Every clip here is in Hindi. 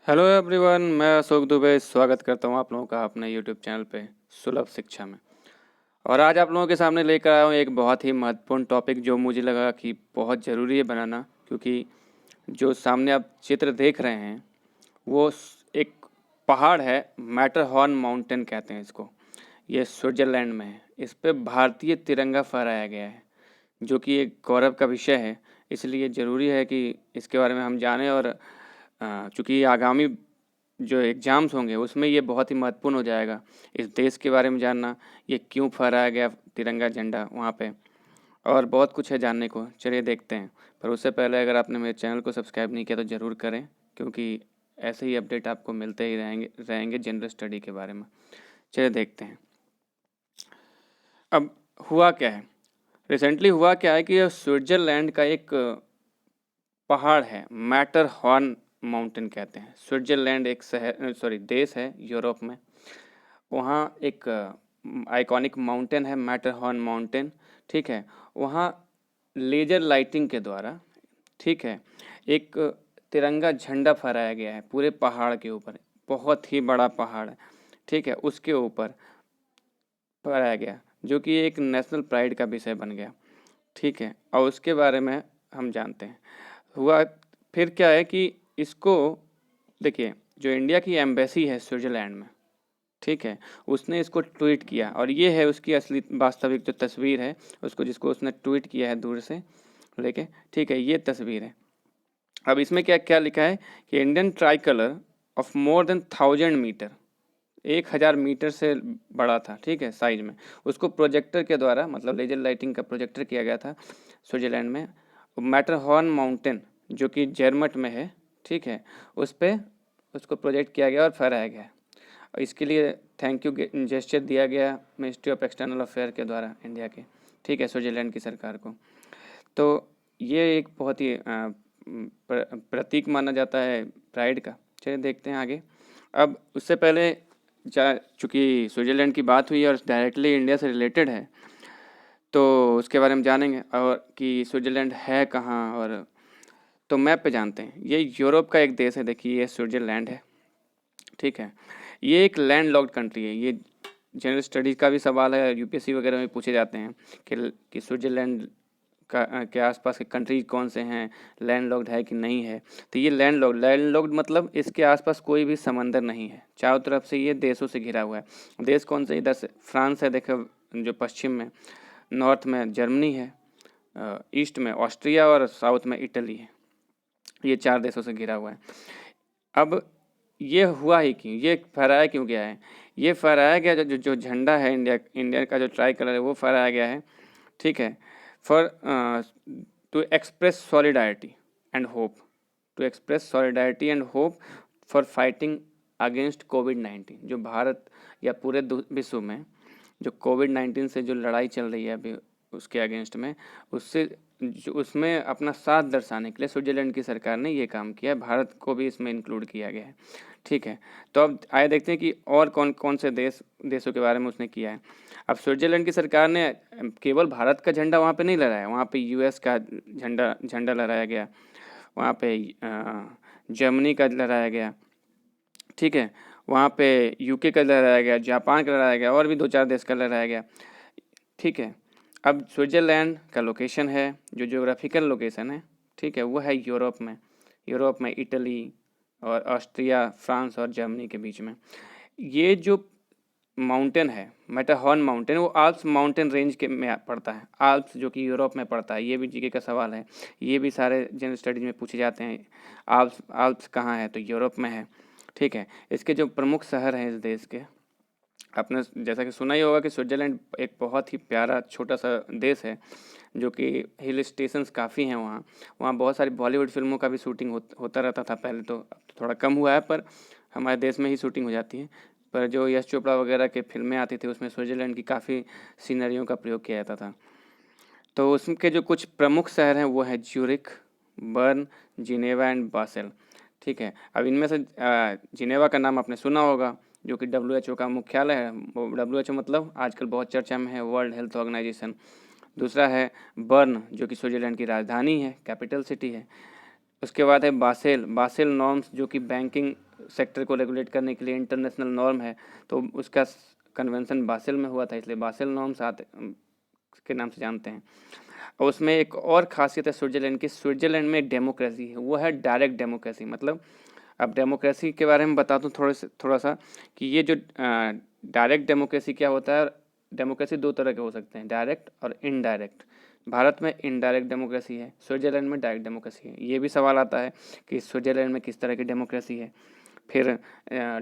हेलो एवरीवन, मैं अशोक दुबे स्वागत करता हूँ आप लोगों का अपने यूट्यूब चैनल पे सुलभ शिक्षा में। और आज आप लोगों के सामने लेकर आया हूँ एक बहुत ही महत्वपूर्ण टॉपिक जो मुझे लगा कि बहुत ज़रूरी है बनाना, क्योंकि जो सामने आप चित्र देख रहे हैं वो एक पहाड़ है। मैटरहॉर्न माउंटेन कहते हैं इसको। ये स्विट्ज़रलैंड में है। इस पे भारतीय तिरंगा फहराया गया है, जो कि एक गौरव का विषय है। इसलिए ज़रूरी है कि इसके बारे में हम जानें। और चूँकि आगामी जो एग्ज़ाम्स होंगे उसमें ये बहुत ही महत्वपूर्ण हो जाएगा, इस देश के बारे में जानना, ये क्यों फहराया गया तिरंगा झंडा वहाँ पे, और बहुत कुछ है जानने को। चलिए देखते हैं। पर उससे पहले अगर आपने मेरे चैनल को सब्सक्राइब नहीं किया तो ज़रूर करें, क्योंकि ऐसे ही अपडेट आपको मिलते ही रहेंगे जनरल स्टडी के बारे में। चलिए देखते हैं। अब हुआ क्या है, रिसेंटली हुआ क्या है कि स्विट्ज़रलैंड का एक पहाड़ है, मैटरहॉर्न माउंटेन कहते हैं। स्विट्ज़रलैंड एक देश है यूरोप में। वहाँ एक आइकॉनिक माउंटेन है, मैटरहॉर्न माउंटेन। ठीक है, वहाँ लेज़र लाइटिंग के द्वारा, ठीक है, एक तिरंगा झंडा फहराया गया है पूरे पहाड़ के ऊपर। बहुत ही बड़ा पहाड़ है, ठीक है, उसके ऊपर फहराया गया, जो कि एक नेशनल प्राइड का विषय बन गया। ठीक है, और उसके बारे में हम जानते हैं। हुआ फिर क्या है कि इसको देखिए, जो इंडिया की एम्बेसी है स्विट्ज़रलैंड में, ठीक है, उसने इसको ट्वीट किया, और ये है उसकी असली वास्तविक जो तस्वीर है उसको, जिसको उसने ट्वीट किया है दूर से लेके। ठीक है, ये तस्वीर है। अब इसमें क्या क्या लिखा है कि Indian tricolour of more than 1000 metre, 1000 metre से बड़ा था, ठीक है, साइज में। उसको प्रोजेक्टर के द्वारा, मतलब लेजर लाइटिंग का प्रोजेक्टर किया गया था स्विट्ज़रलैंड में। मैटरहॉर्न माउंटेन जो कि जर्मट में है, ठीक है, उस पर उसको प्रोजेक्ट किया गया और फहराया गया। और इसके लिए थैंक यू जेस्चर दिया गया मिनिस्ट्री ऑफ एक्सटर्नल अफेयर के द्वारा इंडिया के, ठीक है, स्विट्ज़रलैंड की सरकार को। तो ये एक बहुत ही प्रतीक माना जाता है प्राइड का। चलिए देखते हैं आगे। अब उससे पहले चूँकि स्विट्ज़रलैंड की बात हुई और डायरेक्टली इंडिया से रिलेटेड है, तो उसके बारे में जानेंगे, और कि स्विट्ज़रलैंड है कहाँ। और तो मैप पे जानते हैं, ये यूरोप का एक देश है। देखिए, ये स्विट्ज़रलैंड है, ठीक है। ये एक लैंड लॉक्ड कंट्री है। ये जनरल स्टडीज़ का भी सवाल है, यूपीएससी वगैरह में पूछे जाते हैं कि स्विट्ज़रलैंड के आसपास के कंट्री कौन से हैं, लैंड लॉक्ड है कि नहीं है। तो ये लैंड लॉक्ड मतलब इसके आसपास कोई भी समंदर नहीं है, चारों तरफ से ये देशों से घिरा हुआ है। देश कौन से, इधर से फ्रांस है, देखो जो पश्चिम में, नॉर्थ में जर्मनी है, ईस्ट में ऑस्ट्रिया, और साउथ में इटली है। ये 4 देशों से घिरा हुआ है। अब ये हुआ ही क्यों, ये फहराया क्यों गया है? ये फहराया गया, जो झंडा है इंडिया का, जो ट्राई कलर है, वो फहराया गया है, ठीक है, for to express solidarity and hope, to express solidarity and hope for fighting against कोविड-19। जो भारत या पूरे विश्व में जो कोविड-19 से जो लड़ाई चल रही है अभी, उसके अगेंस्ट में, उससे उसमें अपना साथ दर्शाने के लिए स्विट्ज़रलैंड की सरकार ने ये काम किया है। भारत को भी इसमें इंक्लूड किया गया है, ठीक है। तो अब आइए देखते हैं कि और कौन कौन से देशों के बारे में उसने किया है। अब स्विट्ज़रलैंड की सरकार ने केवल भारत का झंडा वहाँ पे नहीं लहराया, वहाँ पे यूएस का झंडा लहराया गया, वहाँ पे जर्मनी का लहराया गया, ठीक है, वहाँ पे यूके का लहराया गया, जापान का लहराया गया, और भी 2-4 देश का लहराया गया, ठीक है। अब स्विट्ज़रलैंड का लोकेशन है, जो ज्योग्राफिकल लोकेशन है, ठीक है, वो है यूरोप में इटली और ऑस्ट्रिया, फ्रांस और जर्मनी के बीच में। ये जो माउंटेन है, मैटरहॉर्न माउंटेन, वो आल्प्स माउंटेन रेंज के में पड़ता है। आल्प्स जो कि यूरोप में पड़ता है, ये भी जीके का सवाल है। ये भी सारे जनरल स्टडीज में पूछे जाते हैं। आल्प्स कहाँ है, तो यूरोप में है, ठीक है। इसके जो प्रमुख शहर हैं इस देश के, आपने जैसा कि सुना ही होगा कि स्विट्ज़रलैंड एक बहुत ही प्यारा छोटा सा देश है, जो कि हिल स्टेशंस काफ़ी हैं वहाँ। वहाँ बहुत सारी बॉलीवुड फिल्मों का भी शूटिंग होता रहता था पहले, तो अब तो थोड़ा कम हुआ है, पर हमारे देश में ही शूटिंग हो जाती है। पर जो यश चोपड़ा वगैरह के फिल्में आती थी, उसमें स्विट्ज़रलैंड की काफ़ी सीनरियों का प्रयोग किया जाता था। तो उसके जो कुछ प्रमुख शहर हैं वो हैं Zurich, burn, Geneva and Basel, ठीक है। अब इनमें से जिनेवा का नाम आपने सुना होगा, जो कि WHO का मुख्यालय है। WHO मतलब आजकल बहुत चर्चा में है, वर्ल्ड हेल्थ ऑर्गेनाइजेशन। दूसरा है बर्न, जो कि स्विट्ज़रलैंड की राजधानी है, कैपिटल सिटी है। उसके बाद है बासेल नॉर्म्स, जो कि बैंकिंग सेक्टर को रेगुलेट करने के लिए इंटरनेशनल नॉर्म है, तो उसका कन्वेंशन बासेल में हुआ था, इसलिए बासेल नॉर्म्स के नाम से जानते हैं। और उसमें एक और खासियत है स्विट्जरलैंड की, स्विट्जरलैंड में डेमोक्रेसी है, वो है डायरेक्ट डेमोक्रेसी। मतलब अब डेमोक्रेसी के बारे में बता दूँ थोड़ा सा कि ये जो डायरेक्ट डेमोक्रेसी क्या होता है। डेमोक्रेसी दो तरह के हो सकते हैं, डायरेक्ट और इनडायरेक्ट। भारत में इनडायरेक्ट डेमोक्रेसी है, स्विट्जरलैंड में डायरेक्ट डेमोक्रेसी है। ये भी सवाल आता है कि स्विट्जरलैंड में किस तरह की डेमोक्रेसी है। फिर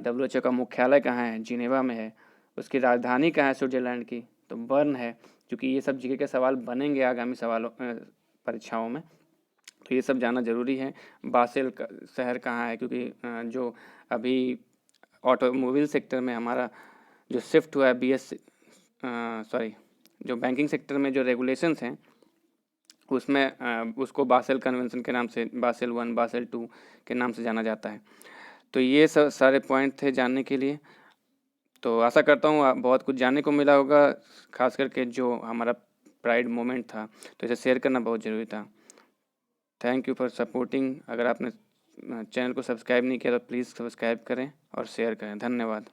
WHO का मुख्यालय कहाँ है, जिनेवा में है। उसकी राजधानी कहाँ है स्विट्जरलैंड की, तो बर्न है। क्योंकि ये सब जीके के सवाल बनेंगे आगामी सवालों परीक्षाओं में, तो ये सब जानना ज़रूरी है। बासेल का शहर कहाँ है, क्योंकि जो अभी ऑटोमोबाइल सेक्टर में हमारा जो शिफ्ट हुआ है जो बैंकिंग सेक्टर में जो रेगुलेशंस हैं उसमें उसको बासेल कन्वेंशन के नाम से, बासेल 1 बासेल 2 के नाम से जाना जाता है। तो ये सब सारे पॉइंट थे जानने के लिए। तो आशा करता हूँ बहुत कुछ जानने को मिला होगा, खास करके जो हमारा प्राइड मोमेंट था, तो इसे शेयर करना बहुत ज़रूरी था। Thank you for supporting. अगर आपने चैनल को सब्सक्राइब नहीं किया तो प्लीज़ सब्सक्राइब करें और शेयर करें। धन्यवाद।